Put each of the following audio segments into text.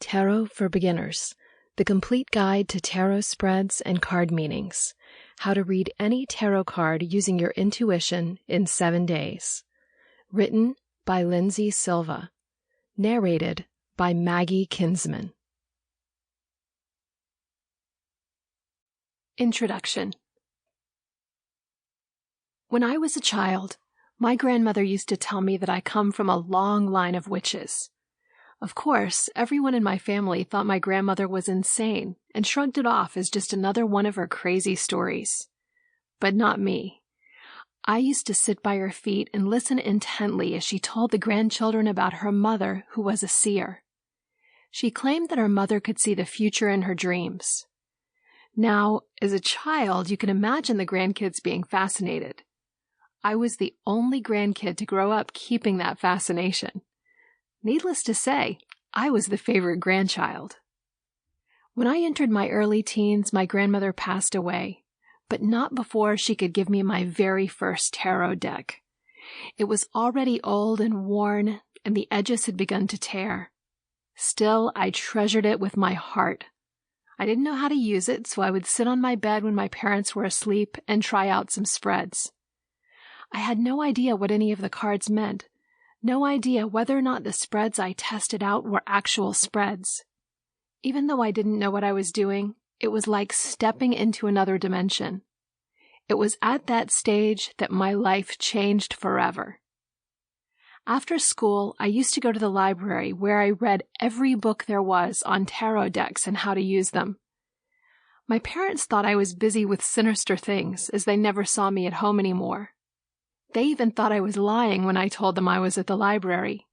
Tarot for Beginners, the complete guide to tarot spreads and card meanings. How to read any tarot card using your intuition in 7 days. Written by Lindsay Silva. Narrated by Maggie Kinsman. Introduction. When I was a child, my grandmother used to tell me that I come from a long line of witches. Of course, everyone in my family thought my grandmother was insane and shrugged it off as just another one of her crazy stories. But not me. I used to sit by her feet and listen intently as she told the grandchildren about her mother, who was a seer. She claimed that her mother could see the future in her dreams. Now, as a child, you can imagine the grandkids being fascinated. I was the only grandkid to grow up keeping that fascination. Needless to say, I was the favorite grandchild. When I entered my early teens, my grandmother passed away, but not before she could give me my very first tarot deck. It was already old and worn, and the edges had begun to tear. Still, I treasured it with my heart. I didn't know how to use it, so I would sit on my bed when my parents were asleep and try out some spreads. I had no idea what any of the cards meant. No idea whether or not the spreads I tested out were actual spreads. Even though I didn't know what I was doing, it was like stepping into another dimension. It was at that stage that my life changed forever. After school, I used to go to the library where I read every book there was on tarot decks and how to use them. My parents thought I was busy with sinister things, as they never saw me at home anymore. They even thought I was lying when I told them I was at the library.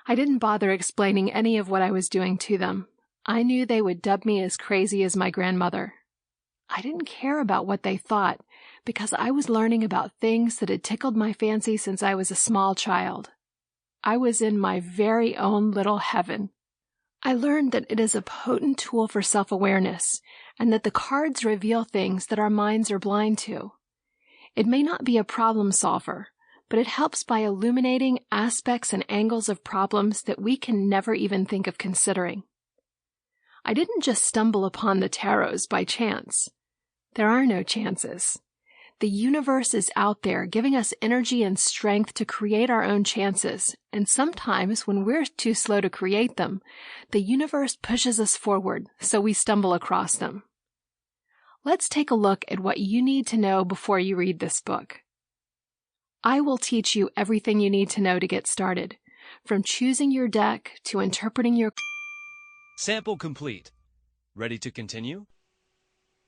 I didn't bother explaining any of what I was doing to them. I knew they would dub me as crazy as my grandmother. I didn't care about what they thought, because I was learning about things that had tickled my fancy since I was a small child. I was in my very own little heaven. I learned that it is a potent tool for self-awareness, and that the cards reveal things that our minds are blind to. It may not be a problem solver, but it helps by illuminating aspects and angles of problems that we can never even think of considering. I didn't just stumble upon the tarots by chance. There are no chances. The universe is out there giving us energy and strength to create our own chances, and sometimes when we're too slow to create them, the universe pushes us forward so we stumble across them. Let's take a look at what you need to know before you read this book. I will teach you everything you need to know to get started, from choosing your deck to interpreting your... Sample complete. Ready to continue?